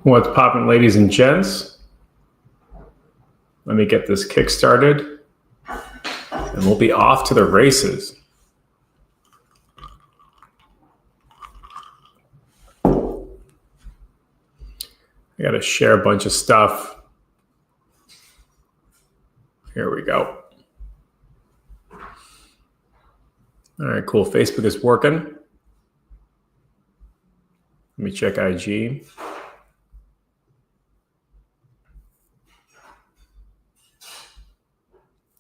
What's poppin', ladies and gents? Let me get this kick started, and we'll be off to the races. I got to share a bunch of stuff. Here we go. All right, cool. Facebook is working. Let me check IG.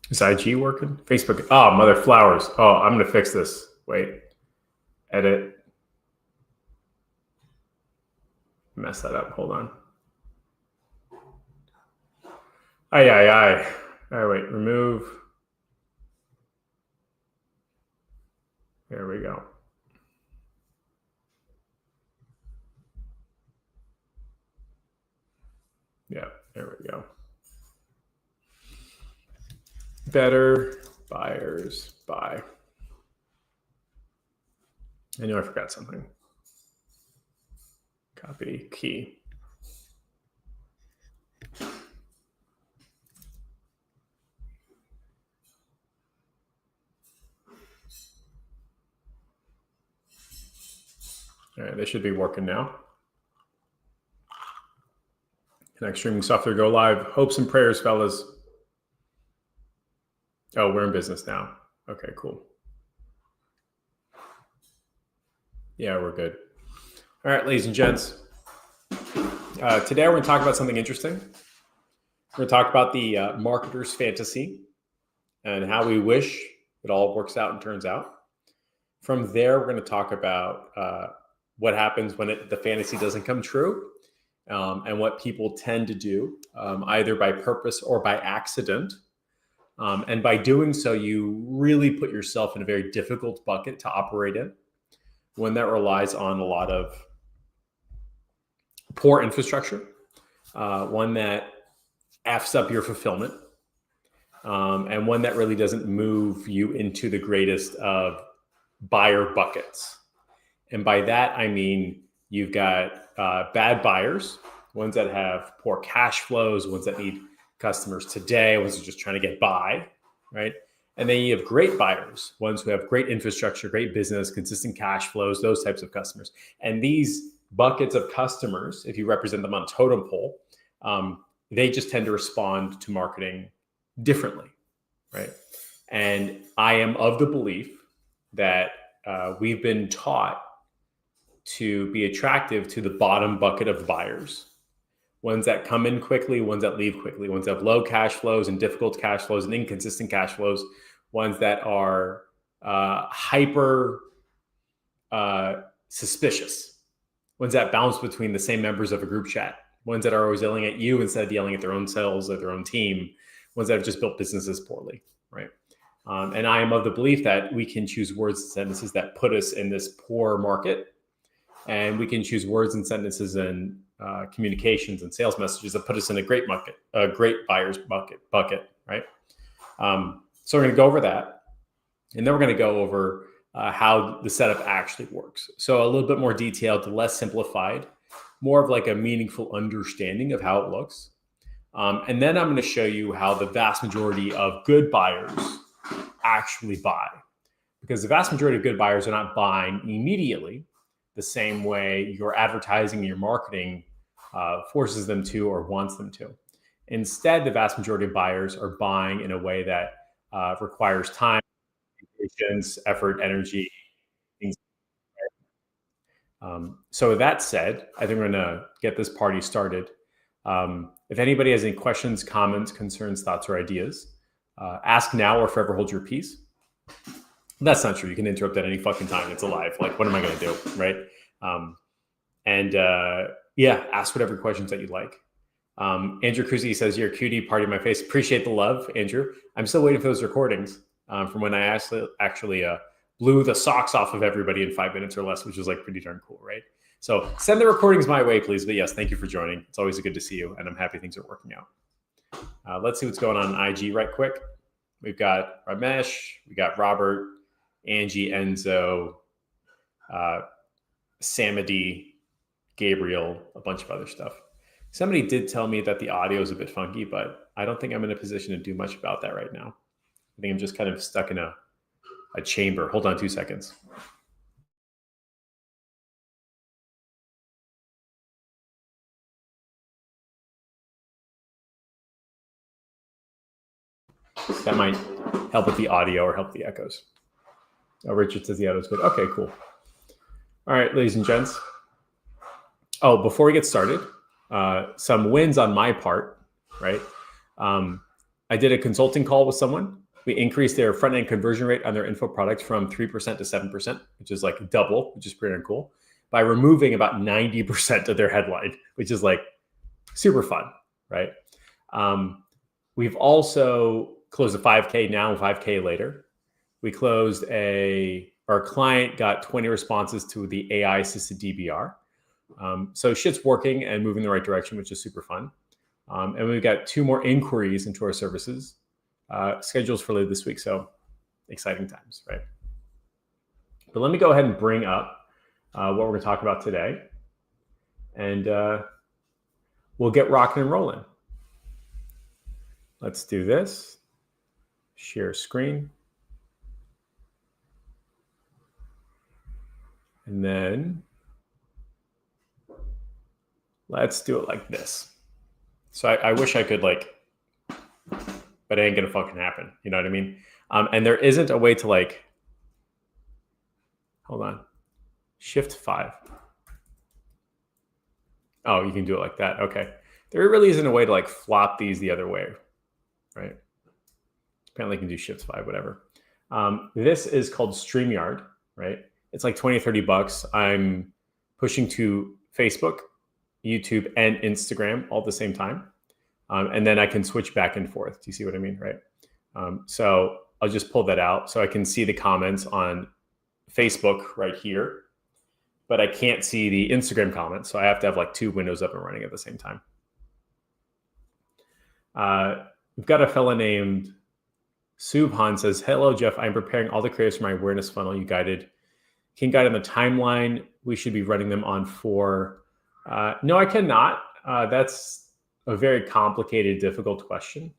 Is IG working? Facebook. Oh, mother flowers. Oh, I'm going to fix this. Wait. Edit. Mess that up. Hold on. Aye. All right, wait. Remove. There we go. Yeah, there we go. Better buyers buy. I know I forgot something. Copy key. All right, they should be working now. Connect streaming software, go live. Hopes and prayers, fellas. Oh, we're in business now. Okay, cool. Yeah, we're good. All right, ladies and gents. Today we're going to talk about something interesting. We're going to talk about the marketer's fantasy and how we wish it all works out and turns out. From there, we're going to talk about what happens when the fantasy doesn't come true, and what people tend to do, either by purpose or by accident. And by doing so, you really put yourself in a very difficult bucket to operate in, one that relies on a lot of poor infrastructure, one that F's up your fulfillment, and one that really doesn't move you into the greatest of buyer buckets. And by that, I mean you've got bad buyers, ones that have poor cash flows, ones that need customers today, ones that are just trying to get by, right? And then you have great buyers, ones who have great infrastructure, great business, consistent cash flows, those types of customers. And these buckets of customers, if you represent them on a totem pole, they just tend to respond to marketing differently, right? And I am of the belief that we've been taught to be attractive to the bottom bucket of buyers, ones that come in quickly, ones that leave quickly, ones that have low cash flows and difficult cash flows and inconsistent cash flows, ones that are hyper suspicious, ones that bounce between the same members of a group chat, ones that are always yelling at you instead of yelling at their own selves or their own team, ones that have just built businesses poorly, right? And I am of the belief that we can choose words and sentences that put us in this poor market, and we can choose words and sentences and communications and sales messages that put us in a great bucket, a great buyer's bucket, right? So we're going to go over that, and then we're going to go over how the setup actually works. So a little bit more detailed, less simplified, more of like a meaningful understanding of how it looks. And then I'm going to show you how the vast majority of good buyers actually buy, because the vast majority of good buyers are not buying immediately the same way your advertising and your marketing forces them to or wants them to. Instead, the vast majority of buyers are buying in a way that requires time, patience, effort, energy, things. So with that said, I think we're going to get this party started. If anybody has any questions, comments, concerns, thoughts, or ideas, ask now or forever hold your peace. That's not true. You can interrupt at any fucking time. It's alive. Like, what am I going to do, right? Yeah, ask whatever questions that you'd like. Andrew Kuzi says, "You're a cutie, party in my face." Appreciate the love, Andrew. I'm still waiting for those recordings from when I actually blew the socks off of everybody in 5 minutes or less, which was like pretty darn cool, right? So send the recordings my way, please. But yes, thank you for joining. It's always good to see you, and I'm happy things are working out. Let's see what's going on IG right quick. We've got Ramesh, we got Robert, Angie, Enzo, Samadi, Gabriel, a bunch of other stuff. Somebody did tell me that the audio is a bit funky, but I don't think I'm in a position to do much about that right now. I think I'm just kind of stuck in a chamber. Hold on 2 seconds. That might help with the audio or help the echoes. Oh, Richard says the audio is good. Okay, cool. All right, ladies and gents. Oh, before we get started, some wins on my part, right? I did a consulting call with someone. We increased their front-end conversion rate on their info product from 3% to 7%, which is like double, which is pretty cool, by removing about 90% of their headline, which is like super fun, right? We've also closed a 5K now, 5K later. We closed our client got 20 responses to the AI assisted DBR. So shit's working and moving in the right direction, which is super fun. And we've got 2 more inquiries into our services schedules for later this week. So exciting times, right? But let me go ahead and bring up what we're going to talk about today. And we'll get rocking and rolling. Let's do this. Share screen. And then let's do it like this. So I wish I could but it ain't gonna fucking happen. You know what I mean? And there isn't a way to hold on, Shift 5. Oh, you can do it like that. Okay. There really isn't a way to flop these the other way, right? Apparently you can do Shift 5, whatever. This is called StreamYard, right? It's like 20 or 30 bucks. I'm pushing to Facebook, YouTube, and Instagram all at the same time. And then I can switch back and forth. Do you see what I mean, right? So I'll just pull that out so I can see the comments on Facebook right here, but I can't see the Instagram comments. So I have to have 2 windows up and running at the same time. We've got a fella named Subhan says, hello, Jeff. I'm preparing all the creators for my awareness funnel you guided. Can you guide on the timeline we should be running them on for? No, I cannot. That's a very complicated, difficult question.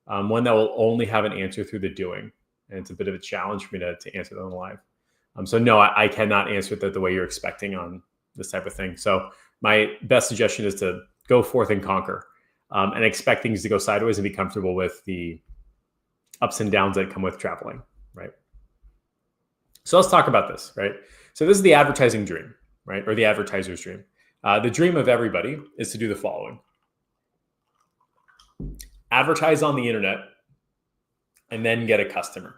One that will only have an answer through the doing. And it's a bit of a challenge for me to answer that on live. So no, I cannot answer that the way you're expecting on this type of thing. So my best suggestion is to go forth and conquer and expect things to go sideways and be comfortable with the ups and downs that come with traveling, right? So let's talk about this, right? So this is the advertising dream, right? Or the advertiser's dream. The dream of everybody is to do the following. Advertise on the internet and then get a customer.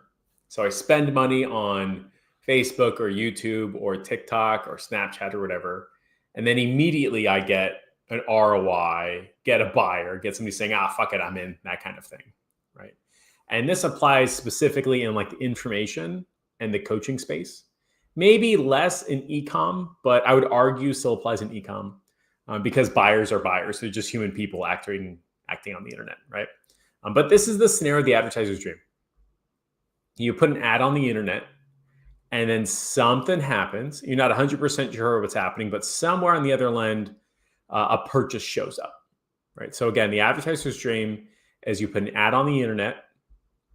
So I spend money on Facebook or YouTube or TikTok or Snapchat or whatever. And then immediately I get an ROI, get a buyer, get somebody saying, fuck it, I'm in, that kind of thing, right? And this applies specifically in the information and the coaching space. Maybe less in e-com, but I would argue still applies in e-com because buyers are buyers. They're just human people acting on the internet, right? But this is the scenario of the advertiser's dream. You put an ad on the internet and then something happens. You're not 100% sure what's happening, but somewhere on the other end, a purchase shows up, right? So again, the advertiser's dream is you put an ad on the internet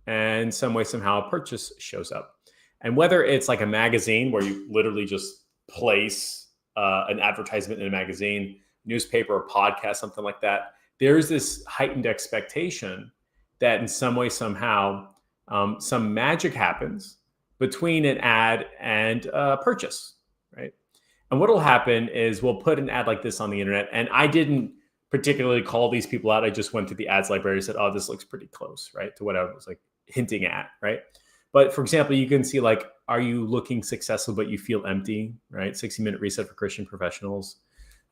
and some way, somehow a purchase shows up. And whether it's like a magazine where you literally just place an advertisement in a magazine, newspaper, or podcast, something like that, there's this heightened expectation that in some way, somehow, some magic happens between an ad and a purchase, right? And what will happen is we'll put an ad like this on the internet. And I didn't particularly call these people out. I just went to the ads library and said, oh, this looks pretty close, right? To what I was hinting at, right? But for example, you can see are you looking successful, but you feel empty, right? 60-minute reset for Christian professionals.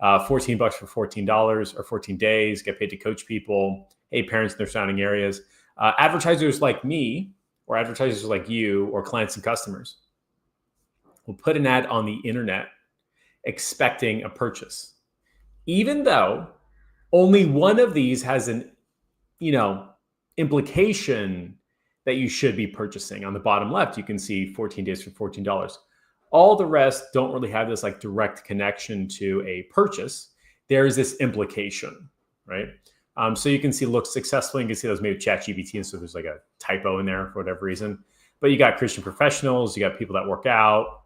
$14 for $14 or 14 days, get paid to coach people. Hey, parents in their surrounding areas. Advertisers like me or advertisers like you or clients and customers will put an ad on the internet expecting a purchase. Even though only one of these has an, implication that you should be purchasing. On the bottom left, you can see 14 days for $14. All the rest don't really have this direct connection to a purchase. There is this implication, right? So you can see look successful. You can see those maybe ChatGPT, and so there's like a typo in there for whatever reason. But you got Christian professionals, you got people that work out,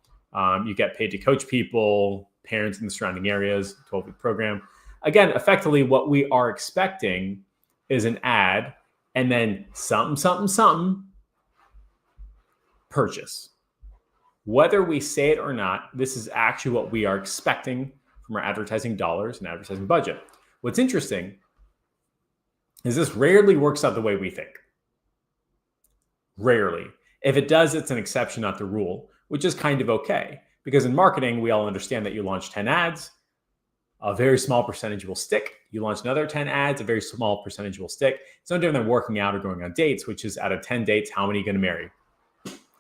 you get paid to coach people, parents in the surrounding areas, 12-week program. Again, effectively, what we are expecting is an ad and then something, purchase. Whether we say it or not, this is actually what we are expecting from our advertising dollars and advertising budget. What's interesting is this rarely works out the way we think. Rarely. If it does, it's an exception, not the rule, which is kind of okay. Because in marketing, we all understand that you launch 10 ads, a very small percentage will stick. You launch another 10 ads, a very small percentage will stick. It's no different than working out or going on dates, which is out of 10 dates, how many are you going to marry?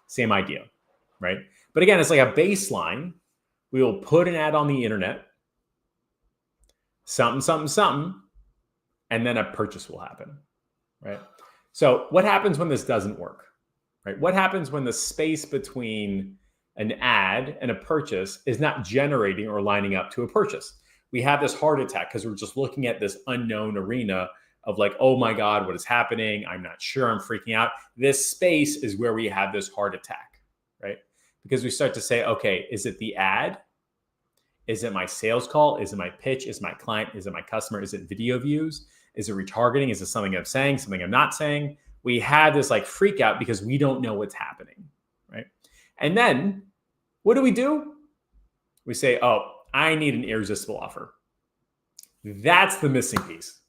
Same idea, right? But again, it's like a baseline. We will put an ad on the internet, something, and then a purchase will happen, right? So what happens when this doesn't work, right? What happens when the space between an ad and a purchase is not generating or lining up to a purchase? We have this heart attack because we're just looking at this unknown arena of like, oh my God, what is happening? I'm not sure, I'm freaking out. This space is where we have this heart attack, right? Because we start to say, okay, is it the ad? Is it my sales call? Is it my pitch? Is it my client? Is it my customer? Is it video views? Is it retargeting? Is it something I'm saying, something I'm not saying? We have this like freak out because we don't know what's happening, right? And then what do? We say, oh, I need an irresistible offer. That's the missing piece.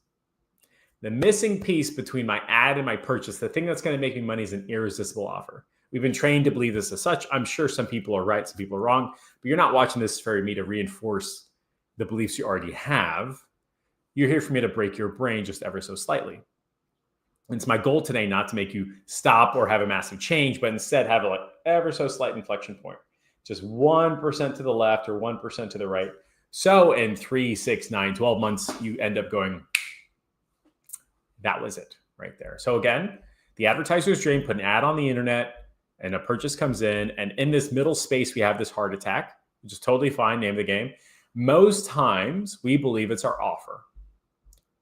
The missing piece between my ad and my purchase, the thing that's going to make me money is an irresistible offer. We've been trained to believe this as such. I'm sure some people are right, some people are wrong, but you're not watching this for me to reinforce the beliefs you already have. You're here for me to break your brain just ever so slightly. And it's my goal today not to make you stop or have a massive change, but instead have a like ever so slight inflection point. Just 1% to the left or 1% to the right. So in 3, 6, 9, 12 months, you end up going, that was it right there. So again, the advertiser's dream, put an ad on the internet and a purchase comes in. And in this middle space, we have this heart attack, which is totally fine, name of the game. Most times we believe it's our offer.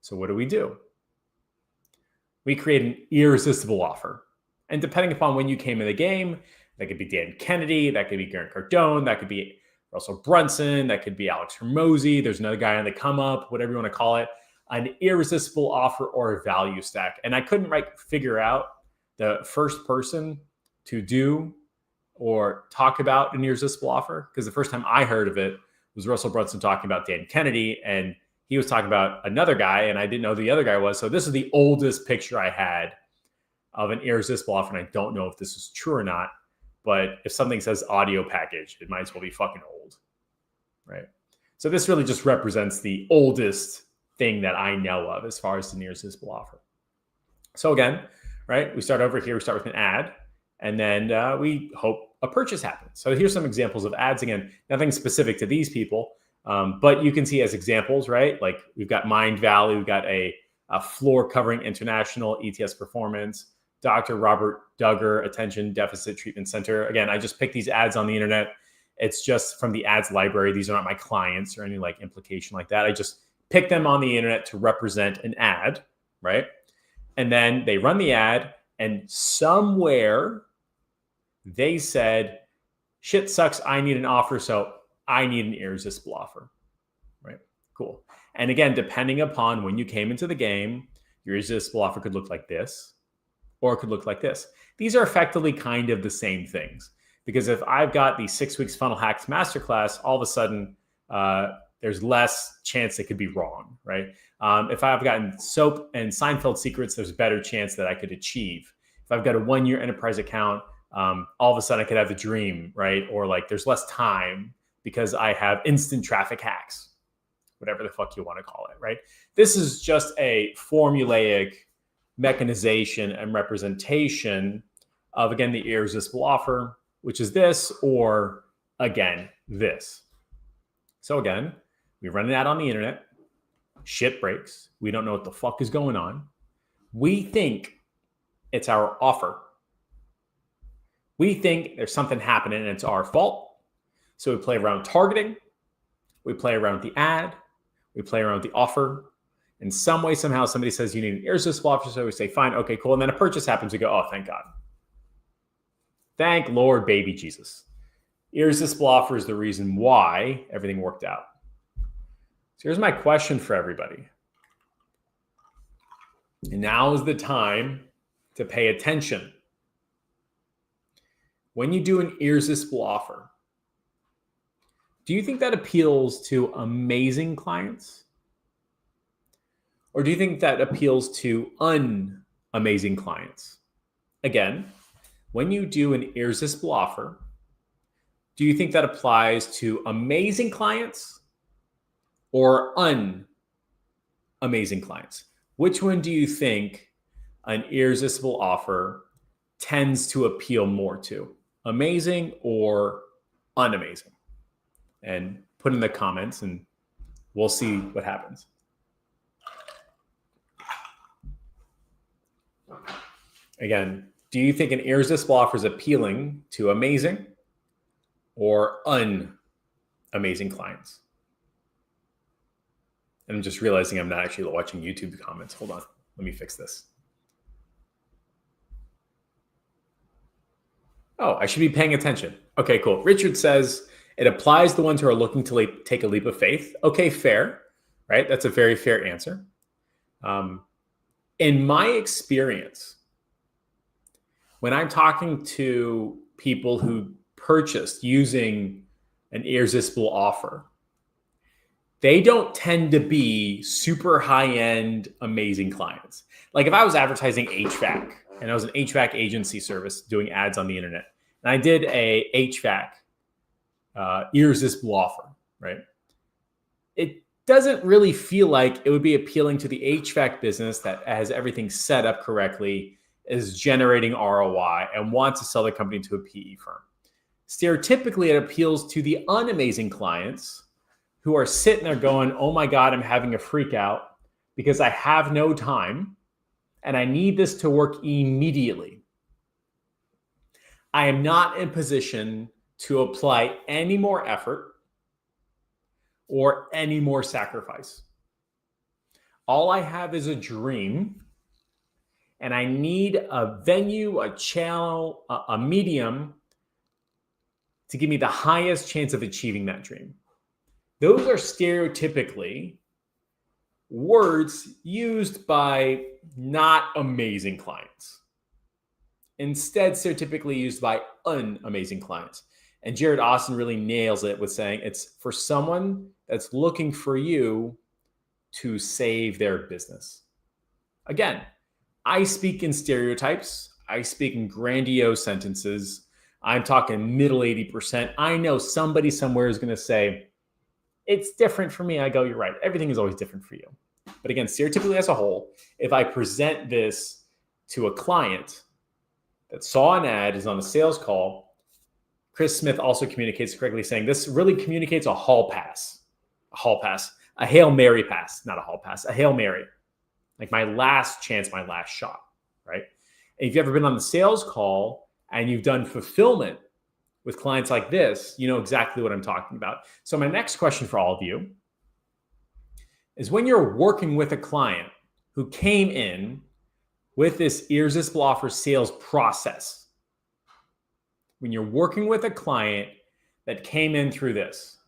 So what do? We create an irresistible offer. And depending upon when you came in the game, that could be Dan Kennedy, that could be Grant Cardone, that could be Russell Brunson, that could be Alex Hormozi. There's another guy on the come up, whatever you want to call it, an irresistible offer or a value stack. And I couldn't figure out the first person to do or talk about an irresistible offer, because the first time I heard of it was Russell Brunson talking about Dan Kennedy, and he was talking about another guy, and I didn't know who the other guy was. So this is the oldest picture I had of an irresistible offer, and I don't know if this is true or not. But if something says audio package, it might as well be fucking old, right? So this really just represents the oldest thing that I know of as far as the irresistible offer. So again, right, we start over here, we start with an ad, and then we hope a purchase happens. So here's some examples of ads. Again, nothing specific to these people, but you can see as examples, right? Like we've got Mind Valley, we've got a floor covering international ETS performance, Dr. Robert Duggar, Attention Deficit Treatment Center. Again, I just picked these ads on the internet. It's just from the ads library. These are not my clients or any like implication like that. I just picked them on the internet to represent an ad, right? And then they run the ad, and somewhere they said, shit sucks, I need an offer, so I need an irresistible offer, right? Cool. And again, depending upon when you came into the game, your irresistible offer could look like this, or it could look like this. These are effectively kind of the same things, because if I've got the 6 weeks funnel hacks masterclass, all of a sudden there's less chance it could be wrong, right? If I've gotten soap and Seinfeld secrets, there's a better chance that I could achieve. If I've got a 1-year enterprise account, all of a sudden I could have the dream, right? Or like there's less time because I have instant traffic hacks, whatever the fuck you want to call it, right? This is just a formulaic mechanization and representation of, again, the irresistible offer, which is this, or again, this. So again, we run an ad on the internet, shit breaks, we don't know what the fuck is going on. We think it's our offer. We think there's something happening and it's our fault. So we play around targeting, we play around with the ad, we play around with the offer, In some way, somehow, somebody says you need an irresistible offer, so we say, fine, okay, cool. And then a purchase happens, we go, oh, thank God. Thank Lord, baby Jesus. Irresistible offer is the reason why everything worked out. So here's my question for everybody. And now is the time to pay attention. When you do an irresistible offer, do you think that appeals to amazing clients? Or do you think that appeals to unamazing clients? Again, when you do an irresistible offer, do you think that applies to amazing clients or unamazing clients? Which one do you think an irresistible offer tends to appeal more to? Amazing or unamazing? And put in the comments and we'll see what happens. Again, do you think an irresistible offer is appealing to amazing or unamazing clients? And I'm just realizing I'm not actually watching YouTube comments. Hold on. Let me fix this. Oh, I should be paying attention. Okay, cool. Richard says it applies to the ones who are looking to take a leap of faith. Okay, fair, right? That's a very fair answer. In my experience, when I'm talking to people who purchased using an irresistible offer, they don't tend to be super high-end, amazing clients. Like if I was advertising HVAC and I was an HVAC agency service doing ads on the internet, and I did a HVAC irresistible offer, right? It doesn't really feel like it would be appealing to the HVAC business that has everything set up correctly, is generating ROI, and wants to sell the company to a PE firm. Stereotypically, it appeals to the unamazing clients who are sitting there going, oh my God, I'm having a freak out because I have no time and I need this to work immediately. I am not in position to apply any more effort or any more sacrifice. All I have is a dream, and I need a venue, a channel, a medium to give me the highest chance of achieving that dream. Those are stereotypically words used by not amazing clients. Instead, stereotypically used by unamazing clients. And Jared Austin really nails it with saying it's for someone that's looking for you to save their business. Again, I speak in stereotypes. I speak in grandiose sentences. I'm talking middle 80%. I know somebody somewhere is going to say, it's different for me. I go, you're right. Everything is always different for you. But again, stereotypically as a whole, if I present this to a client that saw an ad, is on a sales call, Chris Smith also communicates correctly, saying this really communicates a hall pass, a Hail Mary pass, not a hall pass, a Hail Mary. Like my last chance, my last shot, right? And if you've ever been on the sales call and you've done fulfillment with clients like this, you know exactly what I'm talking about. So my next question for all of you is when you're working with a client who came in with this irresistible offer sales process, when you're working with a client that came in through this,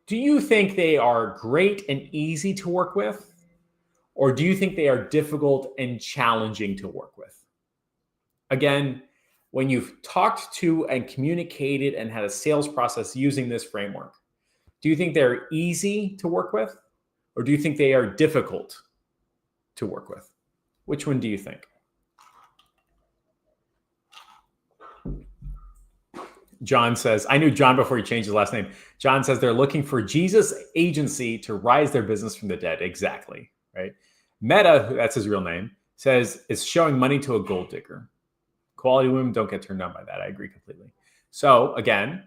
do you think they are great and easy to work with? Or do you think they are difficult and challenging to work with? Again, when you've talked to and communicated and had a sales process using this framework, do you think they're easy to work with? Or do you think they are difficult to work with? Which one do you think? John says, I knew John before he changed his last name. John says they're looking for Jesus agency to rise their business from the dead. Exactly, right? Meta, that's his real name, says it's showing money to a gold digger. Quality women don't get turned on by that. I agree completely. So again,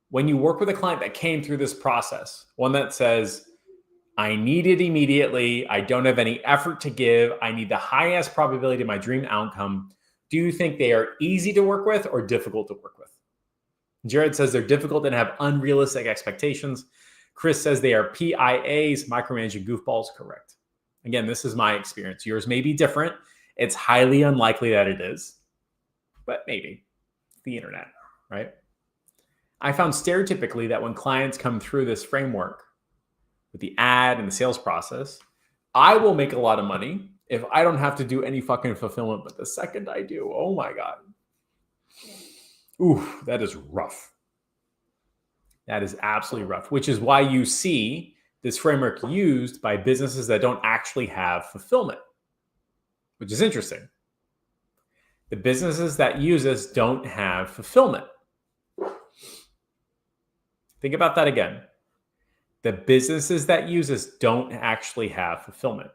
when you work with a client that came through this process, one that says, I need it immediately, I don't have any effort to give, I need the highest probability of my dream outcome, do you think they are easy to work with or difficult to work with? Jared says they're difficult and have unrealistic expectations. Chris says they are PIAs, micromanaging goofballs. Correct. Again, this is my experience. Yours may be different. It's highly unlikely that it is, but maybe. The internet, right? I found stereotypically that when clients come through this framework with the ad and the sales process, I will make a lot of money if I don't have to do any fucking fulfillment. But the second I do, oh my God. Ooh, that is rough. That is absolutely rough, which is why you see this framework used by businesses that don't actually have fulfillment, which is interesting. The businesses that use this don't have fulfillment. Think about that again. The businesses that use this don't actually have fulfillment.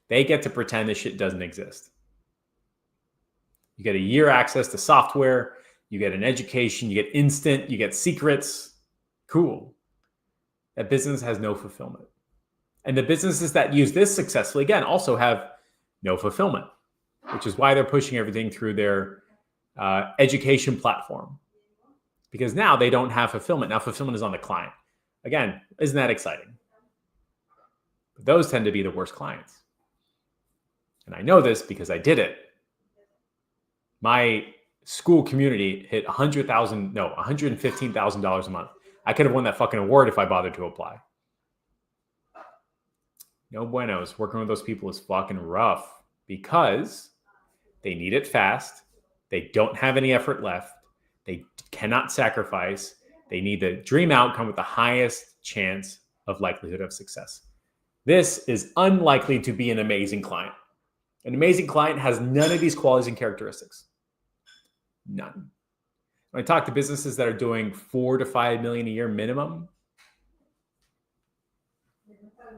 They get to pretend this shit doesn't exist. You get a year access to software, you get an education, you get instant, you get secrets. Cool. That business has no fulfillment. And the businesses that use this successfully, again, also have no fulfillment, which is why they're pushing everything through their education platform. Because now they don't have fulfillment. Now fulfillment is on the client. Again, isn't that exciting? But those tend to be the worst clients. And I know this because I did it. My school community hit $115,000 a month. I could have won that fucking award if I bothered to apply. No buenos. Working with those people is fucking rough because they need it fast. They don't have any effort left. They cannot sacrifice. They need the dream outcome with the highest chance of likelihood of success. This is unlikely to be an amazing client. An amazing client has none of these qualities and characteristics. None. When I talk to businesses that are doing 4 to 5 million a year minimum,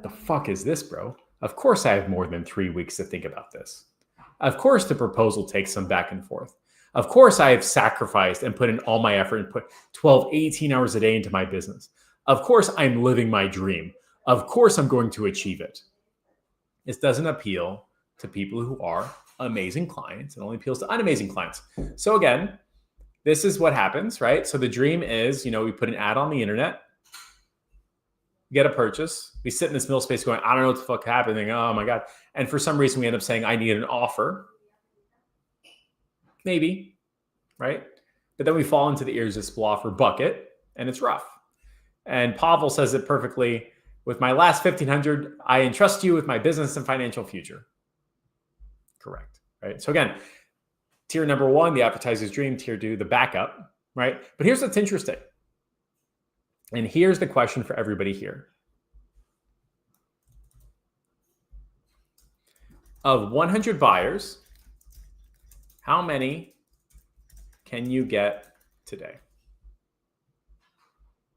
the fuck is this, bro? Of course I have more than 3 weeks to think about this. Of course the proposal takes some back and forth. Of course I have sacrificed and put in all my effort and put 12, 18 hours a day into my business. Of course I'm living my dream. Of course I'm going to achieve it. This doesn't appeal to people who are amazing clients. It only appeals to unamazing clients. So again, this is what happens, right? So the dream is, we put an ad on the internet, get a purchase. We sit in this middle space going, I don't know what the fuck happened. Thinking, oh my God. And for some reason we end up saying, I need an offer. Maybe, right? But then we fall into the irresistible offer bucket and it's rough. And Pavel says it perfectly. With my last 1,500, I entrust you with my business and financial future. Correct, right? So again, tier number 1, the advertiser's dream. Tier 2, the backup, right? But here's what's interesting. And here's the question for everybody here. Of 100 buyers, how many can you get today?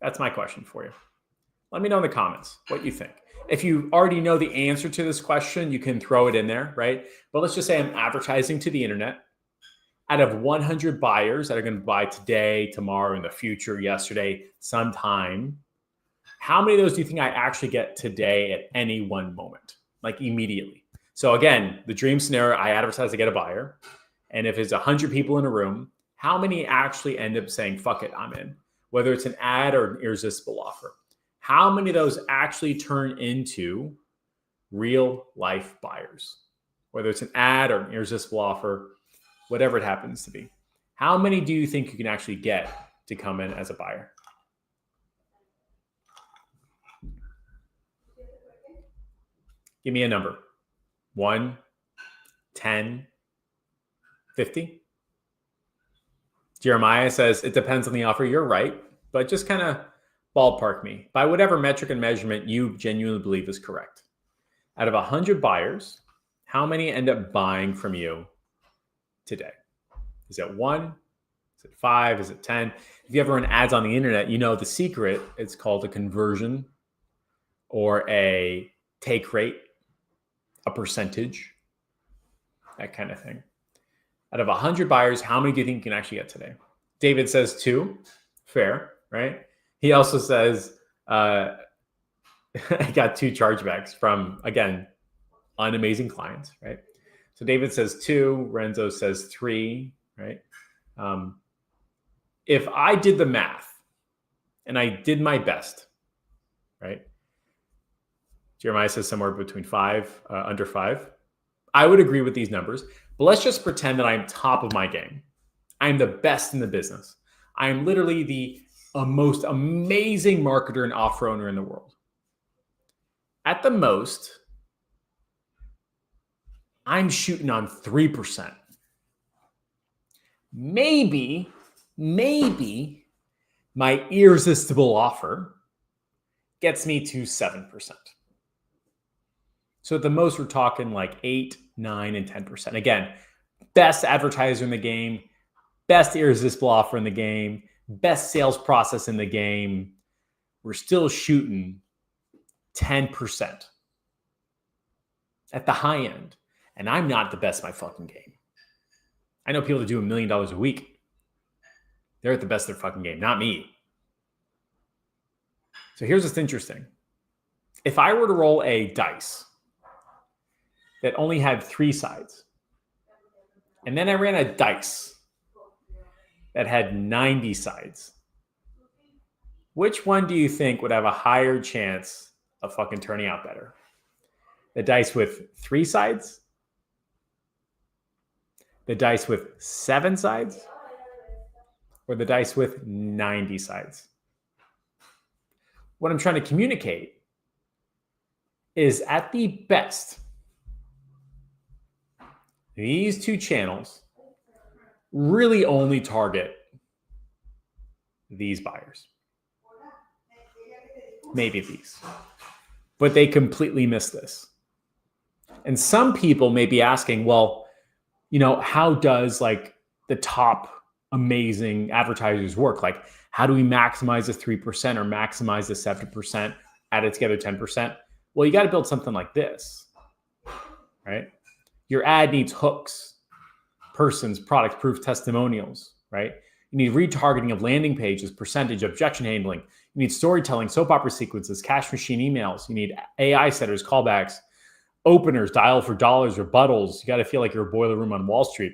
That's my question for you. Let me know in the comments what you think. If you already know the answer to this question, you can throw it in there, right? But let's just say I'm advertising to the internet. Out of 100 buyers that are going to buy today, tomorrow, in the future, yesterday, sometime, how many of those do you think I actually get today at any one moment? Like immediately. So again, the dream scenario, I advertise to get a buyer. And if it's 100 people in a room, how many actually end up saying, fuck it, I'm in? Whether it's an ad or an irresistible offer. How many of those actually turn into real life buyers? Whether it's an ad or an irresistible offer, whatever it happens to be. How many do you think you can actually get to come in as a buyer? Give me a number. 1, 10, 50. Jeremiah says, it depends on the offer. You're right, but just kind of ballpark me by whatever metric and measurement you genuinely believe is correct. Out of 100 buyers, how many end up buying from you today? Is it 1? Is it 5? Is it 10? If you ever run ads on the internet, you know the secret. It's called a conversion or a take rate, a percentage, that kind of thing. Out of 100 buyers, how many do you think you can actually get today? David says 2. Fair, right? He also says, I got 2 chargebacks from, again, unamazing clients, right? So David says 2, Renzo says 3, right? If I did the math, and And I did my best, right? Jeremiah says somewhere between under 5. I would agree with these numbers, but let's just pretend that I'm top of my game. I'm the best in the business. I'm literally the most amazing marketer and offer owner in the world. At the most, I'm shooting on 3%. Maybe my irresistible offer gets me to 7%. So at the most, we're talking like 8, 9, and 10%. Again, best advertiser in the game, best irresistible offer in the game, best sales process in the game. We're still shooting 10% at the high end. And I'm not the best in my fucking game. I know people that do $1 million a week. They're at the best of their fucking game, not me. So here's what's interesting. If I were to roll a dice that only had 3 sides, and then I ran a dice that had 90 sides, which one do you think would have a higher chance of fucking turning out better? The dice with 3 sides? The dice with 7 sides? Or the dice with 90 sides? What I'm trying to communicate is, at the best, these 2 channels really only target these buyers. Maybe these. But they completely miss this. And some people may be asking, well, how does like the top amazing advertisers work? Like, how do we maximize the 3% or maximize the 7%, add it together 10%? Well, you got to build something like this, right? Your ad needs hooks, persons, products, proof, testimonials, right? You need retargeting of landing pages, percentage, objection handling. You need storytelling, soap opera sequences, cash machine emails. You need AI setters, callbacks, openers, dial for dollars, rebuttals. You got to feel like you're a boiler room on Wall Street.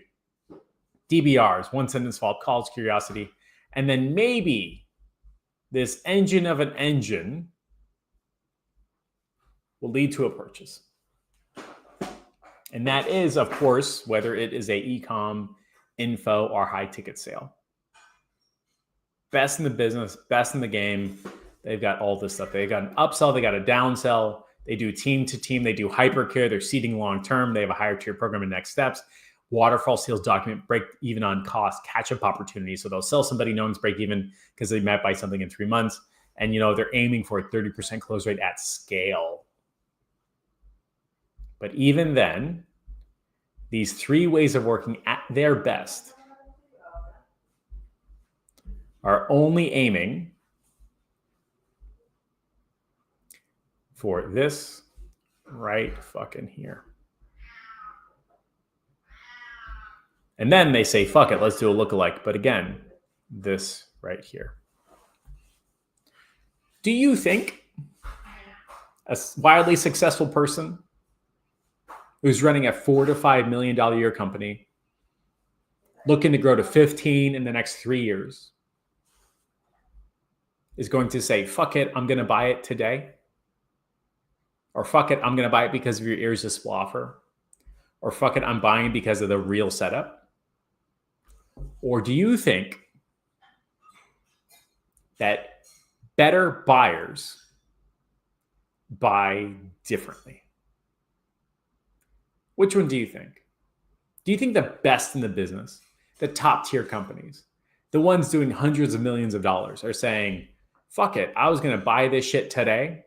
DBRs, one sentence follow-up calls, curiosity. And then maybe this engine of an engine will lead to a purchase. And that is, of course, whether it is a e-com, info, or high ticket sale. Best in the business, best in the game. They've got all this stuff. They've got an upsell, they got a downsell. They do team to team. They do hypercare. They're seeding long term. They have a higher tier program and next steps. Waterfall sales document, break even on cost, catch up opportunity. So they'll sell somebody knowing it's break even because they might buy something in 3 months. And they're aiming for a 30% close rate at scale. But even then, these 3 ways of working at their best are only aiming for this right fucking here. And then they say, fuck it, let's do a lookalike. But again, this right here. Do you think a wildly successful person who's running a $4 to $5 million a year company, looking to grow to 15 in the next 3 years, is going to say, fuck it, I'm going to buy it today? Or fuck it, I'm going to buy it because of your irresistible offer? Or fuck it, I'm buying because of the real setup? Or do you think that better buyers buy differently? Which one do you think? Do you think the best in the business, the top tier companies, the ones doing hundreds of millions of dollars, are saying, fuck it, I was going to buy this shit today?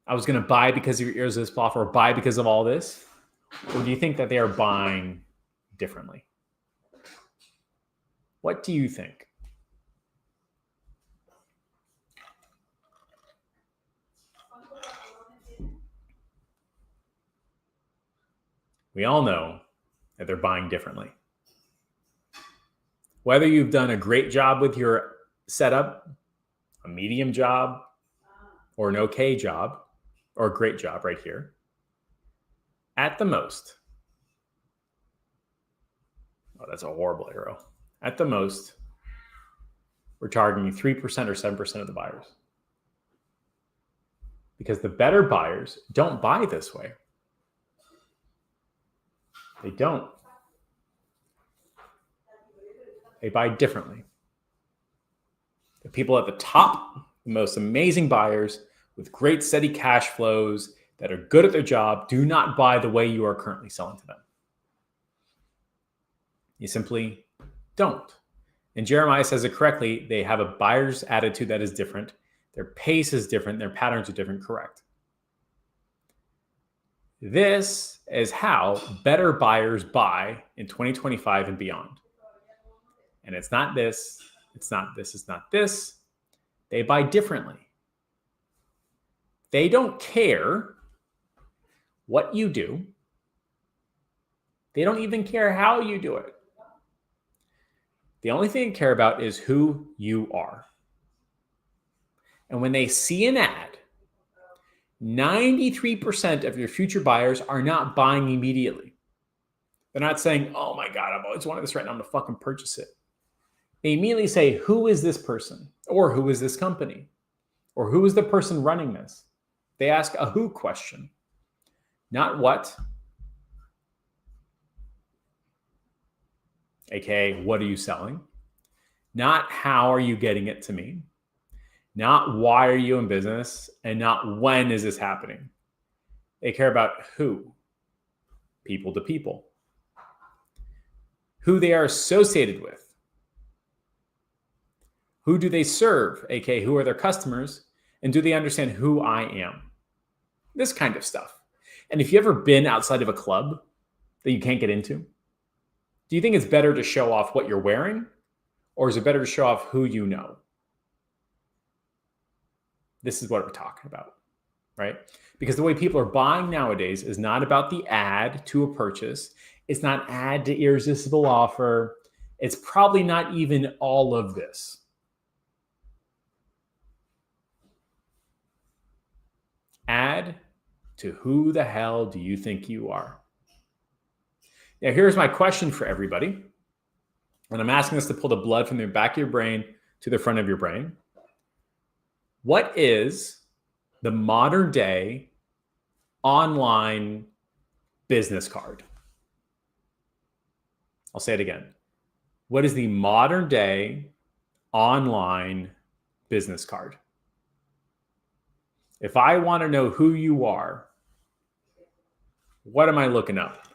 I was going to buy because of your irresistible offer, or buy because of all this? Or do you think that they are buying differently? What do you think? We all know that they're buying differently. Whether you've done a great job with your setup, a medium job, or an okay job, or a great job right here, at the most, oh, that's a horrible arrow. At the most, we're targeting 3% or 7% of the buyers. Because the better buyers don't buy this way. They don't. They buy differently. The people at the top, the most amazing buyers with great steady cash flows that are good at their job, do not buy the way you are currently selling to them. You simply don't. And Jeremiah says it correctly. They have a buyer's attitude that is different. Their pace is different. Their patterns are different. Correct. This is how better buyers buy in 2025 and beyond. And it's not this. It's not this. It's not this. They buy differently. They don't care what you do. They don't even care how you do it. The only thing they care about is who you are. And when they see an ad, 93% of your future buyers are not buying immediately. They're not saying, oh my God, I've always wanted this right now, I'm going to fucking purchase it. They immediately say, who is this person? Or who is this company? Or who is the person running this? They ask a who question, not what. AKA, what are you selling? Not how are you getting it to me? Not why are you in business? And not when is this happening? They care about who, people to people, who they are associated with. Who do they serve? AKA, who are their customers? And do they understand who I am? This kind of stuff. And if you've ever been outside of a club that you can't get into, do you think it's better to show off what you're wearing? Or is it better to show off who you know? This is what we're talking about, right? Because the way people are buying nowadays is not about the ad to a purchase. It's not ad to irresistible offer. It's probably not even all of this. Ad to who the hell do you think you are? Now, here's my question for everybody. And I'm asking this to pull the blood from the back of your brain to the front of your brain. What is the modern day online business card? I'll say it again. What is the modern day online business card? If I want to know who you are, what am I looking up?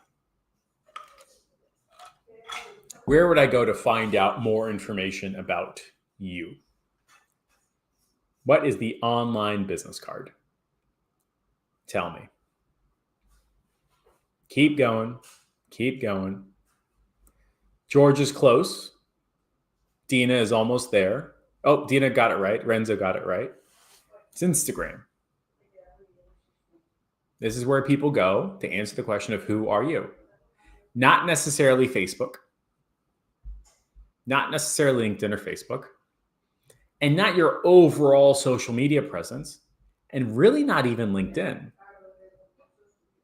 Where would I go to find out more information about you? What is the online business card? Tell me. Keep going. Keep going. George is close. Dina is almost there. Oh, Dina got it right. Renzo got it right. It's Instagram. This is where people go to answer the question of who are you? Not necessarily Facebook. Not necessarily LinkedIn or Facebook. And not your overall social media presence. And really not even LinkedIn.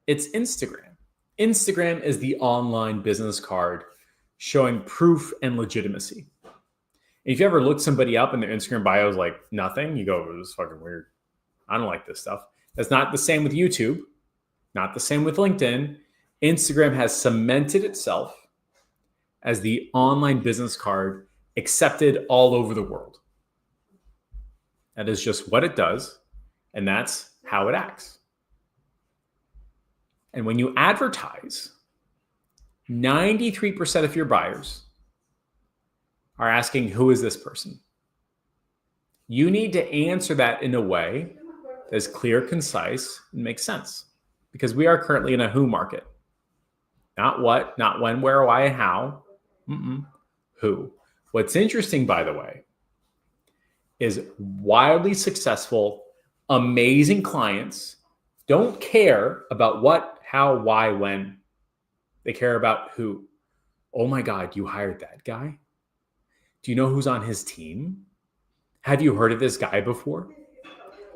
It's Instagram. Instagram is the online business card showing proof and legitimacy. If you ever look somebody up and their Instagram bio is like nothing, you go, this is fucking weird. I don't like this stuff. That's not the same with YouTube. Not the same with LinkedIn. Instagram has cemented itself as the online business card accepted all over the world. That is just what it does. And that's how it acts. And when you advertise, 93% of your buyers are asking, who is this person? You need to answer that in a way that is clear, concise, and makes sense. Because we are currently in a who market. Not what, not when, where, why, and how. Who. What's interesting, by the way, is wildly successful, amazing clients don't care about what, how, why, when. They care about who. Oh my God, you hired that guy? Do you know who's on his team? Have you heard of this guy before?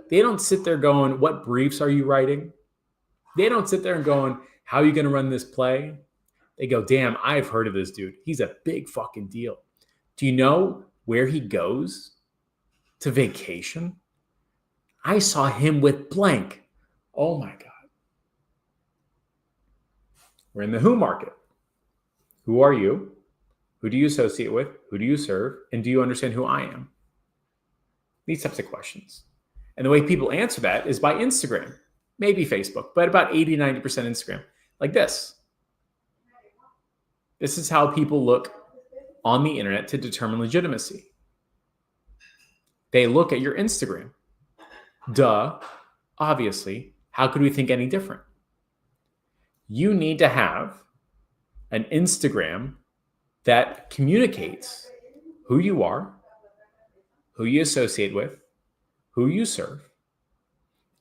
They don't sit there going, what briefs are you writing? They don't sit there and going, how are you going to run this play? They go, damn, I've heard of this dude. He's a big fucking deal. Do you know where he goes to vacation, I saw him with blank. Oh my God. We're in the who market. Who are you? Who do you associate with? Who do you serve? And do you understand who I am? These types of questions. And the way people answer that is by Instagram, maybe Facebook, but about 80, 90% Instagram, like this. This is how people look on the internet to determine legitimacy. They look at your Instagram. Duh, obviously, how could we think any different? You need to have an Instagram that communicates who you are, who you associate with, who you serve,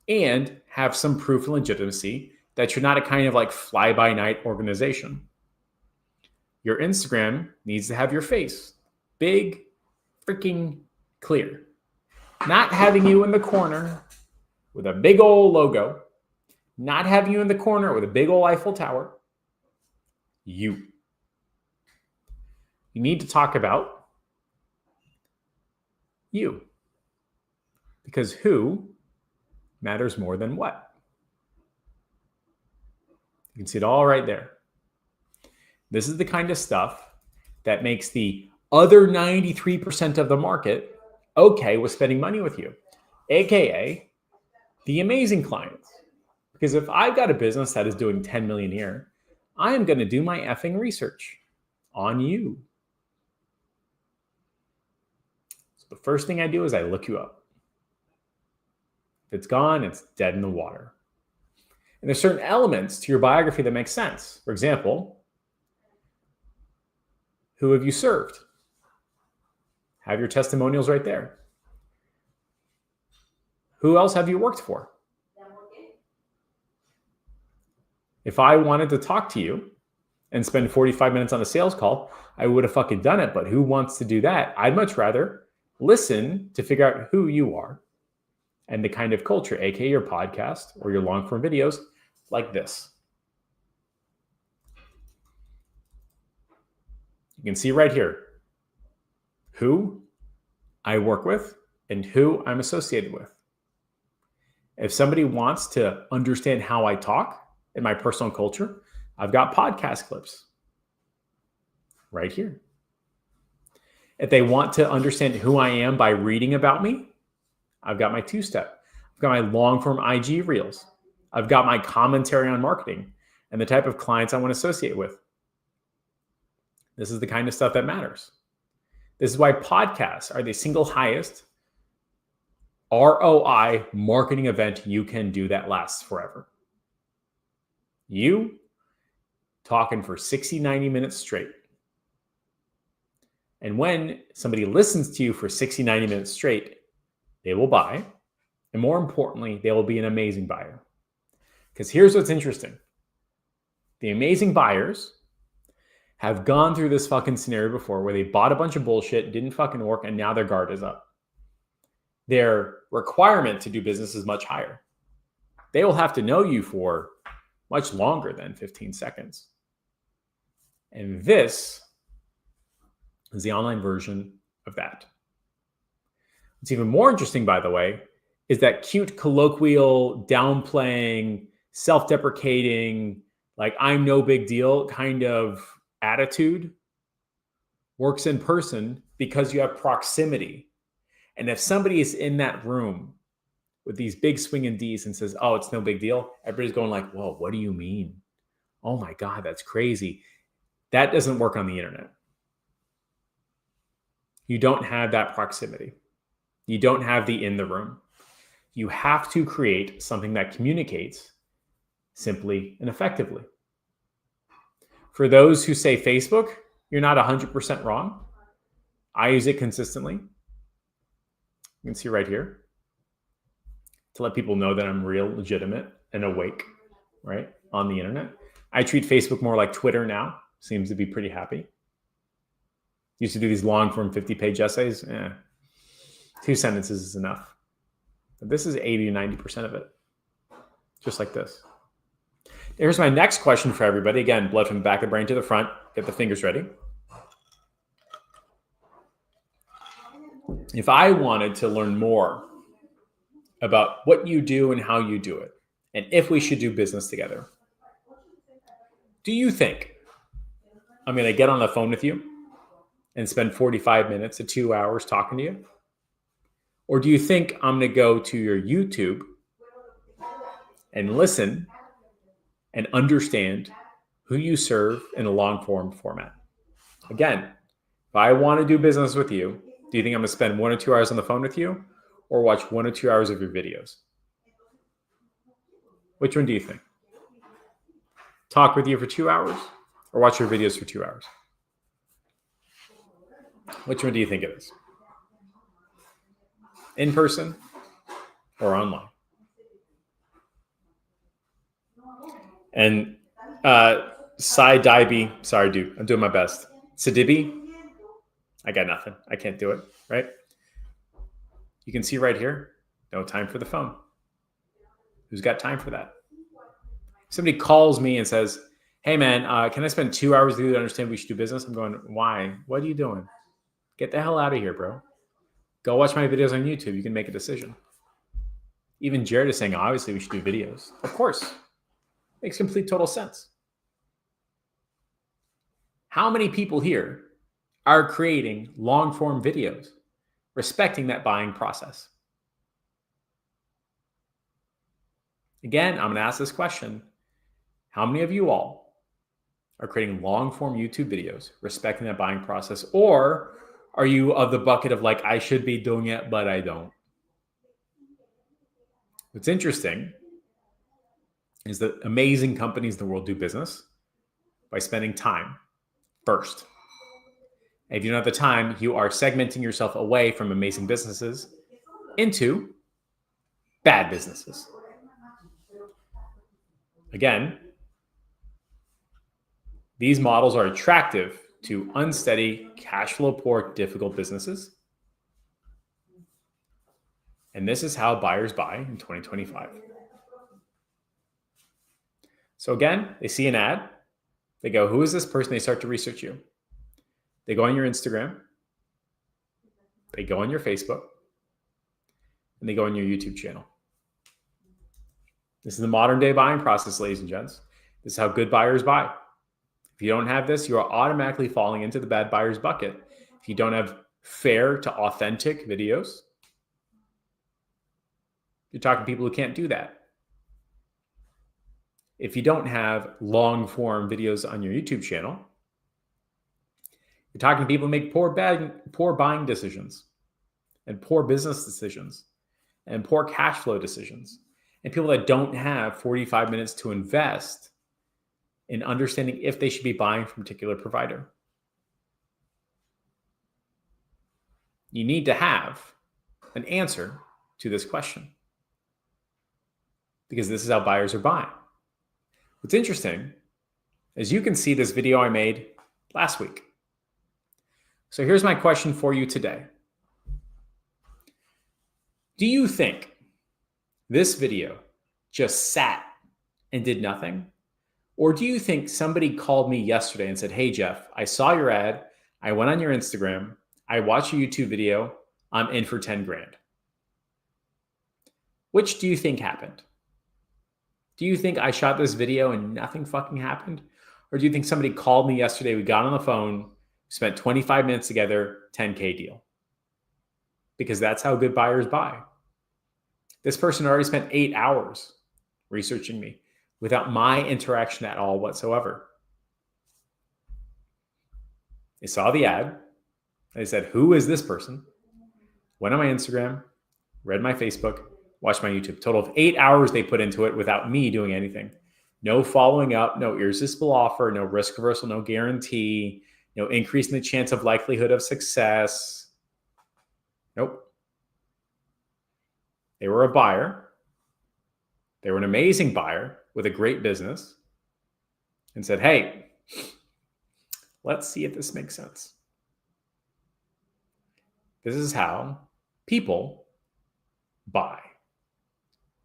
and have some proof and legitimacy that you're not a kind of like fly-by-night organization. Your Instagram needs to have your face big, freaking clear. Not having you in the corner with a big old logo, not having you in the corner with a big old Eiffel Tower. You need to talk about you, because who matters more than what. You can see it all right there. This is the kind of stuff that makes the other 93% of the market okay with spending money with you, aka the amazing clients. Because if I've got a business that is doing 10 million a year, I am going to do my effing research on you. So the first thing I do is I look you up. If it's gone, it's dead in the water. And there's certain elements to your biography that make sense. For example, who have you served? Have your testimonials right there. Who else have you worked for? If I wanted to talk to you and spend 45 minutes on a sales call, I would have fucking done it. But who wants to do that? I'd much rather listen to figure out who you are and the kind of culture, aka your podcast or your long form videos like this. You can see right here who I work with and who I'm associated with. If somebody wants to understand how I talk in my personal culture, I've got podcast clips right here. If they want to understand who I am by reading about me, I've got my 2-step. I've got my long form IG reels. I've got my commentary on marketing and the type of clients I want to associate with. This is the kind of stuff that matters. This is why podcasts are the single highest ROI marketing event you can do that lasts forever. You talking for 60, 90 minutes straight. And when somebody listens to you for 60, 90 minutes straight, they will buy. And more importantly, they will be an amazing buyer. Because here's what's interesting. The amazing buyers have gone through this fucking scenario before where they bought a bunch of bullshit, didn't fucking work, and now their guard is up. Their requirement to do business is much higher. They will have to know you for much longer than 15 seconds. And this is the online version of that. What's even more interesting, by the way, is that cute, colloquial, downplaying, self-deprecating, like I'm no big deal kind of attitude works in person because you have proximity. And if somebody is in that room with these big swinging D's and says, oh, it's no big deal, everybody's going like, whoa, what do you mean? Oh my God, that's crazy. That doesn't work on the internet. You don't have that proximity. You don't have the in the room. You have to create something that communicates simply and effectively. For those who say Facebook, you're not 100% wrong. I use it consistently. You can see right here to let people know that I'm real, legitimate, and awake, right, on the internet. I treat Facebook more like Twitter now. Seems to be pretty happy. Used to do these long form 50-page essays. 2 sentences is enough. But this is 80 to 90% of it. Just like this. Here's my next question for everybody. Again, blood from the back of the brain to the front. Get the fingers ready. If I wanted to learn more about what you do and how you do it, and if we should do business together, do you think I'm going to get on the phone with you and spend 45 minutes to 2 hours talking to you? Or do you think I'm going to go to your YouTube and listen and understand who you serve in a long form format? Again, if I want to do business with you, do you think I'm going to spend 1 or 2 hours on the phone with you or watch 1 or 2 hours of your videos? Which one do you think? Talk with you for 2 hours or watch your videos for 2 hours? Which one do you think it is? In person or online? And Sai Daibi, sorry, dude, I'm doing my best. Sidibi, I got nothing. I can't do it, right? You can see right here, no time for the phone. Who's got time for that? Somebody calls me and says, hey man, can I spend 2 hours with you to understand we should do business? I'm going, why? What are you doing? Get the hell out of here, bro. Go watch my videos on YouTube. You can make a decision. Even Jared is saying, obviously we should do videos. Of course. Makes complete total sense. How many people here are creating long form videos, respecting that buying process? Again, I'm going to ask this question. How many of you all are creating long form YouTube videos, respecting that buying process? Or are you of the bucket of like, I should be doing it, but I don't? What's interesting is that amazing companies in the world do business by spending time first. And if you don't have the time, you are segmenting yourself away from amazing businesses into bad businesses. Again, these models are attractive to unsteady, cash flow poor, difficult businesses. And this is how buyers buy in 2025. So again, they see an ad. They go, who is this person? They start to research you. They go on your Instagram. They go on your Facebook. And they go on your YouTube channel. This is the modern day buying process, ladies and gents. This is how good buyers buy. If you don't have this, you are automatically falling into the bad buyers bucket. If you don't have fair to authentic videos, you're talking to people who can't do that. If you don't have long form videos on your YouTube channel, you're talking to people who make poor buying decisions and poor business decisions and poor cash flow decisions, and people that don't have 45 minutes to invest in understanding if they should be buying from a particular provider. You need to have an answer to this question because this is how buyers are buying. What's interesting is you can see this video I made last week. So here's my question for you today. Do you think this video just sat and did nothing? Or do you think somebody called me yesterday and said, hey, Jeff, I saw your ad. I went on your Instagram. I watched your YouTube video. I'm in for 10 grand. Which do you think happened? Do you think I shot this video and nothing fucking happened? Or do you think somebody called me yesterday, we got on the phone, spent 25 minutes together, 10K deal? Because that's how good buyers buy. This person already spent 8 hours researching me without my interaction at all whatsoever. They saw the ad. They said, who is this person? Went on my Instagram, read my Facebook, watched my YouTube. Total of 8 hours they put into it without me doing anything. No following up, no irresistible offer, no risk reversal, no guarantee, no increase in the chance of likelihood of success. Nope. They were a buyer. They were an amazing buyer with a great business and said, hey, let's see if this makes sense. This is how people buy.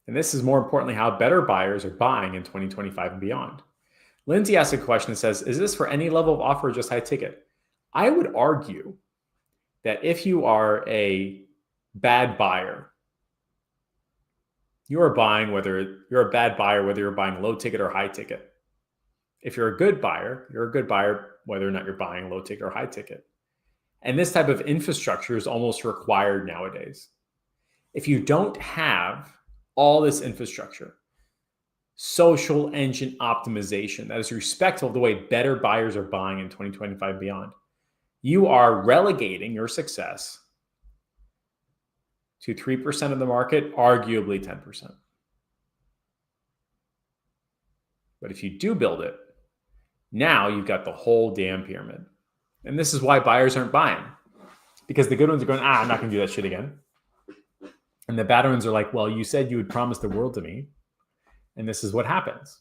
And this is more importantly how better buyers are buying in 2025 and beyond. Lindsay asked a question that says, is this for any level of offer or just high ticket? I would argue that if you are a bad buyer, you are buying whether you're a bad buyer, whether you're buying low ticket or high ticket. If you're a good buyer, you're a good buyer, whether or not you're buying low ticket or high ticket. And this type of infrastructure is almost required nowadays. If you don't have all this infrastructure, social engine optimization that is respectful of the way better buyers are buying in 2025 and beyond, you are relegating your success to 3% of the market, arguably 10%. But if you do build it, now you've got the whole damn pyramid. And this is why buyers aren't buying. Because the good ones are going, I'm not going to do that shit again. And the bad ones are like, well, you said you would promise the world to me. And this is what happens.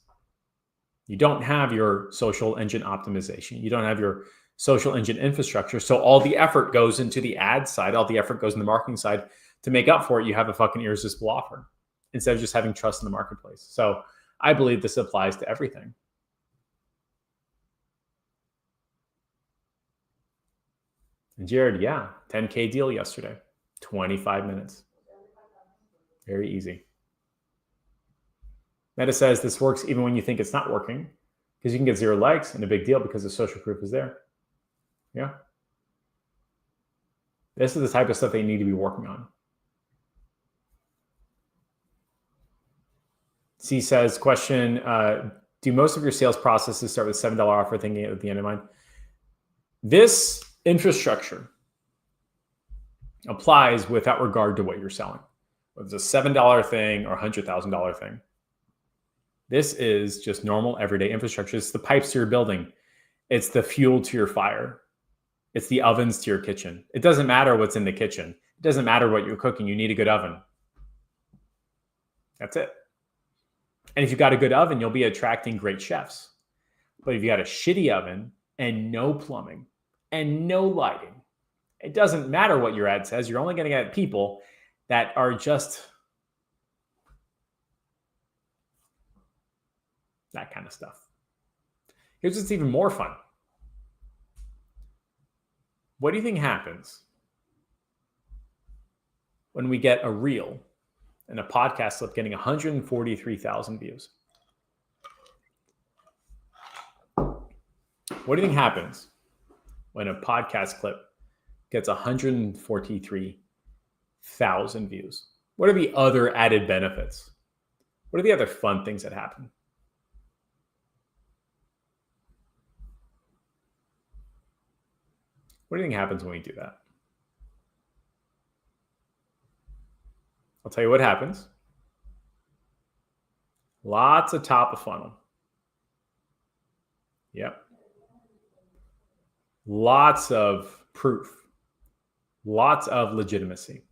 You don't have your social engine optimization. You don't have your social engine infrastructure. So all the effort goes into the ad side. All the effort goes in the marketing side. To make up for it, you have a fucking irresistible offer instead of just having trust in the marketplace. So I believe this applies to everything. And Jared, yeah, 10K deal yesterday, 25 minutes. Very easy. Meta says this works even when you think it's not working because you can get 0 likes and a big deal because the social proof is there. Yeah. This is the type of stuff they need to be working on. C says, question, do most of your sales processes start with $7 offer thinking at the end of mind? This infrastructure applies without regard to what you're selling. Whether it's a $7 thing or $100,000 thing. This is just normal everyday infrastructure. It's the pipes to your building. It's the fuel to your fire. It's the ovens to your kitchen. It doesn't matter what's in the kitchen. It doesn't matter what you're cooking. You need a good oven. That's it. And if you've got a good oven, you'll be attracting great chefs. But if you got a shitty oven and no plumbing and no lighting, it doesn't matter what your ad says. You're only going to get people that are just that kind of stuff. Here's what's even more fun. What do you think happens when we get a reel and a podcast clip getting 143,000 views? What do you think happens when a podcast clip gets 143,000 views? What are the other added benefits? What are the other fun things that happen? What do you think happens when we do that? I'll tell you what happens. Lots of top of funnel. Yep. Lots of proof. Lots of legitimacy.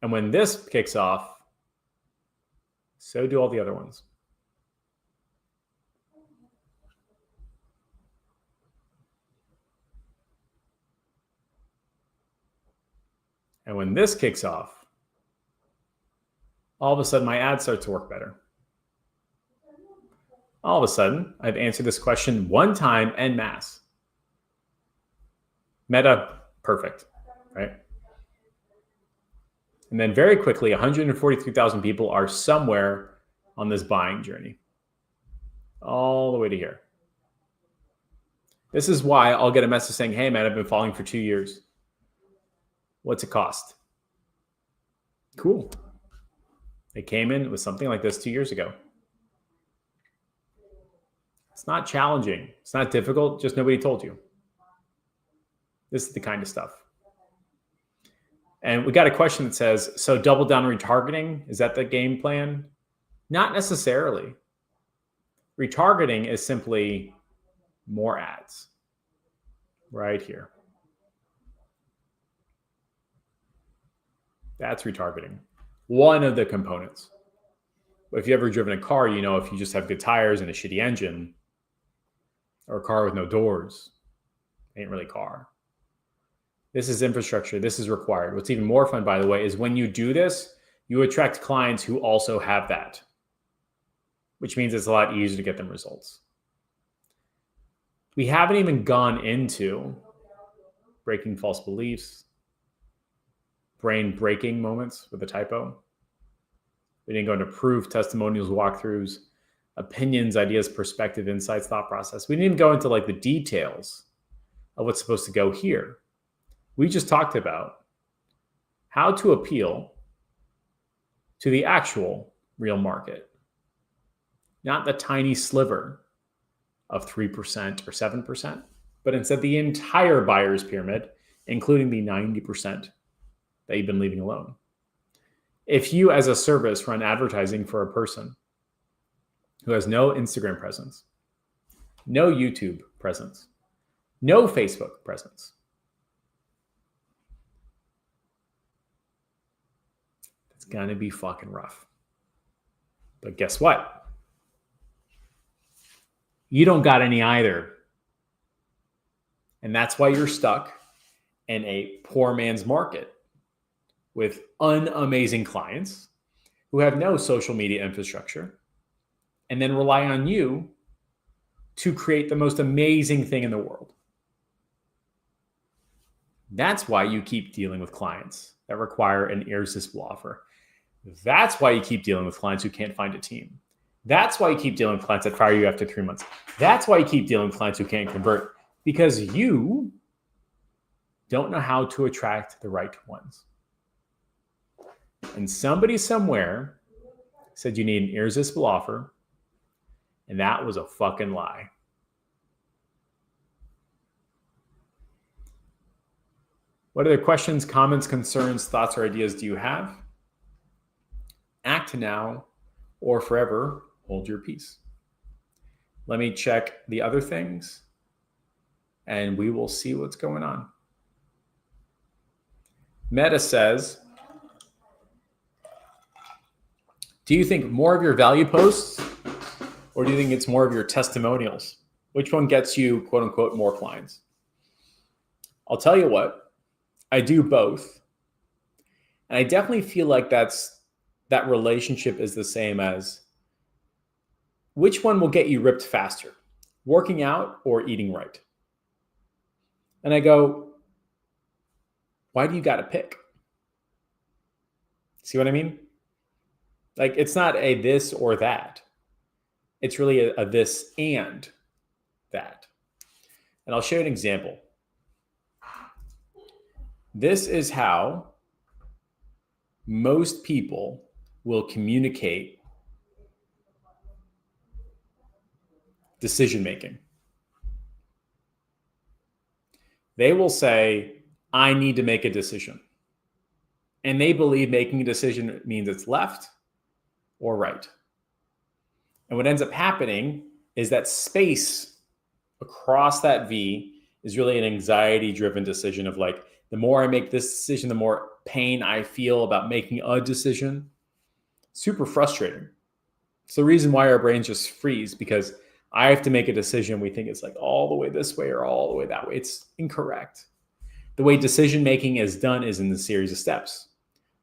And when this kicks off, so do all the other ones. And when this kicks off, all of a sudden my ad starts to work better. All of a sudden, I've answered this question one time en masse. Meta, perfect, right? And then very quickly, 143,000 people are somewhere on this buying journey, all the way to here. This is why I'll get a message saying, hey, man, I've been following for 2 years. What's it cost? Cool. They came in with something like this 2 years ago. It's not challenging. It's not difficult. Just nobody told you. This is the kind of stuff. And we got a question that says, so double down retargeting, is that the game plan? Not necessarily. Retargeting is simply more ads right here. That's retargeting. One of the components. But if you've ever driven a car, you know if you just have good tires and a shitty engine, or a car with no doors, ain't really a car. This is infrastructure. This is required. What's even more fun, by the way, is when you do this, you attract clients who also have that, which means it's a lot easier to get them results. We haven't even gone into breaking false beliefs, brain breaking moments with a typo. We didn't go into proof, testimonials, walkthroughs, opinions, ideas, perspective, insights, thought process. We didn't even go into like the details of what's supposed to go here. We just talked about how to appeal to the actual real market, not the tiny sliver of 3% or 7%, but instead the entire buyer's pyramid, including the 90% that you've been leaving alone. If you as a service run advertising for a person who has no Instagram presence, no YouTube presence, no Facebook presence, it's gonna be fucking rough. But guess what? You don't got any either. And that's why you're stuck in a poor man's market with unamazing clients who have no social media infrastructure and then rely on you to create the most amazing thing in the world. That's why you keep dealing with clients that require an irresistible offer. That's why you keep dealing with clients who can't find a team. That's why you keep dealing with clients that fire you after 3 months. That's why you keep dealing with clients who can't convert, because you don't know how to attract the right ones. And somebody somewhere said you need an irresistible offer, and that was a fucking lie. What other questions, comments, concerns, thoughts, or ideas do you have? Act now or forever hold your peace. Let me check the other things and we will see what's going on. Meta says, do you think more of your value posts or do you think it's more of your testimonials? Which one gets you, quote unquote, more clients? I'll tell you what, I do both. And I definitely feel like that relationship is the same as which one will get you ripped faster, working out or eating right? And I go, why do you got to pick? See what I mean? Like, it's not a this or that. It's really a this and that. And I'll show you an example. This is how most people will communicate decision-making. They will say, I need to make a decision. And they believe making a decision means it's left or right. And what ends up happening is that space across that V is really an anxiety-driven decision of like, the more I make this decision, the more pain I feel about making a decision. Super frustrating. It's the reason why our brains just freeze, because I have to make a decision. We think it's like all the way this way or all the way that way. It's incorrect. The way decision-making is done is in the series of steps.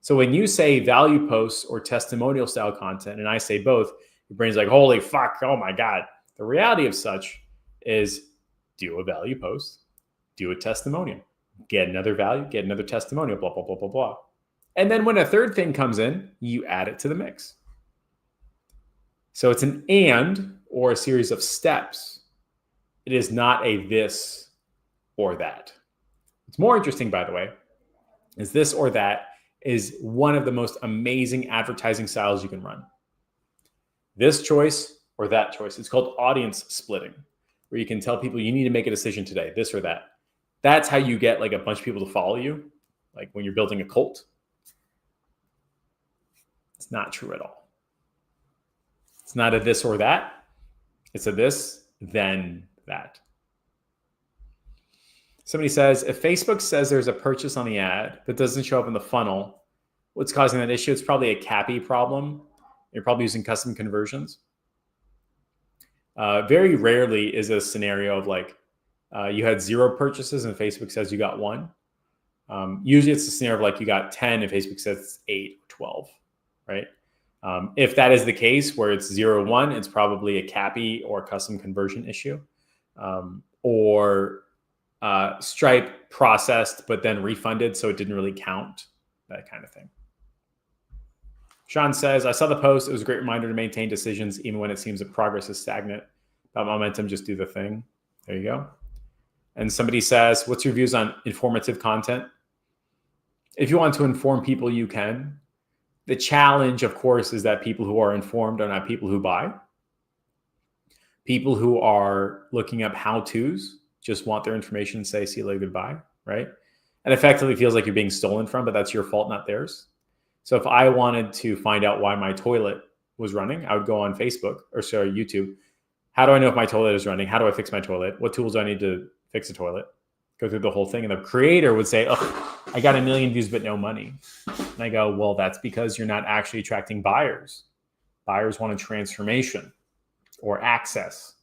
So when you say value posts or testimonial style content, and I say both, your brain's like, holy fuck, oh my God. The reality of such is do a value post, do a testimonial, get another value, get another testimonial, blah, blah, blah, blah, blah. And then when a third thing comes in, you add it to the mix. So it's an and or a series of steps. It is not a this or that. What's more interesting, by the way, is this or that is one of the most amazing advertising styles you can run. This choice or that choice. It's called audience splitting, where you can tell people you need to make a decision today, this or that. That's how you get like a bunch of people to follow you, like when you're building a cult. It's not true at all. It's not a this or that. It's a this, then that. Somebody says, if Facebook says there's a purchase on the ad, but doesn't show up in the funnel, what's causing that issue? It's probably a CAPI problem. You're probably using custom conversions. Very rarely is a scenario of like, you had 0 purchases and Facebook says you got 1. Usually it's a scenario of like you got 10 and Facebook says it's 8 or 12, right? If that is the case where it's 0 or 1, it's probably a CAPI or custom conversion issue. Or Stripe processed, but then refunded, so it didn't really count, that kind of thing. Sean says, I saw the post. It was a great reminder to maintain decisions even when it seems that progress is stagnant. About momentum, just do the thing. There you go. And somebody says, what's your views on informative content? If you want to inform people, you can. The challenge, of course, is that people who are informed are not people who buy. People who are looking up how-tos just want their information, say, see you later, goodbye, right? And effectively feels like you're being stolen from, but that's your fault, not theirs. So if I wanted to find out why my toilet was running, I would go on Facebook, or sorry, YouTube. How do I know if my toilet is running? How do I fix my toilet? What tools do I need to fix a toilet? Go through the whole thing. And the creator would say, oh, I got 1 million views, but no money. And I go, well, that's because you're not actually attracting buyers. Buyers want a transformation or access,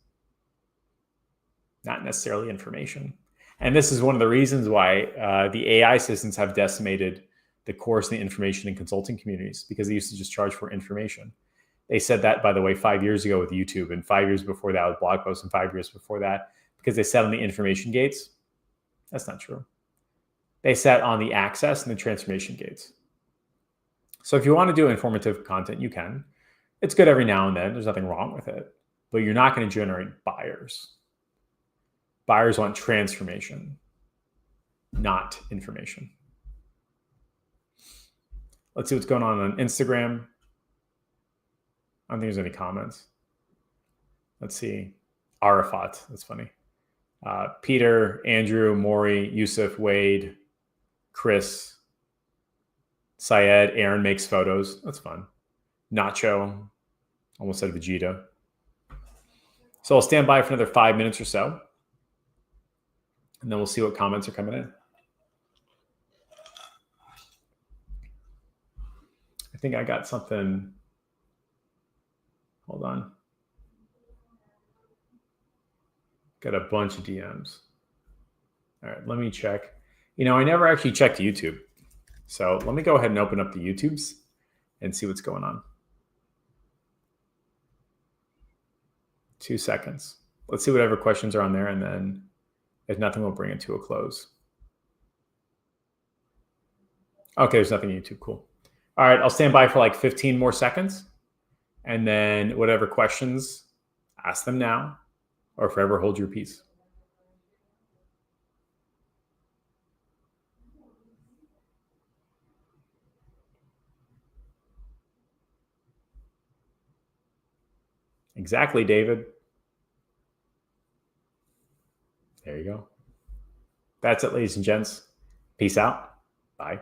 not necessarily information. And this is one of the reasons why the AI assistants have decimated the course, the information and consulting communities, because they used to just charge for information. They said that, by the way, 5 years ago with YouTube, and 5 years before that with blog posts, and 5 years before that, because they sat on the information gates. That's not true. They sat on the access and the transformation gates. So if you want to do informative content, you can. It's good every now and then. There's nothing wrong with it. But you're not going to generate buyers. Buyers want transformation, not information. Let's see what's going on Instagram. I don't think there's any comments. Let's see. Arafat. That's funny. Peter, Andrew, Maury, Yusuf, Wade, Chris, Syed, Aaron makes photos. That's fun. Nacho. Almost said Vegeta. So I'll stand by for another 5 minutes or so. And then we'll see what comments are coming in. I think I got something. Hold on. Got a bunch of DMs. All right, let me check. You know, I never actually checked YouTube. So let me go ahead and open up the YouTubes and see what's going on. 2 seconds. Let's see whatever questions are on there, and then if nothing, we'll bring it to a close. Okay, there's nothing on YouTube. Cool. All right, I'll stand by for like 15 more seconds. And then whatever questions, ask them now or forever hold your peace. Exactly, David. There you go. That's it, ladies and gents. Peace out. Bye.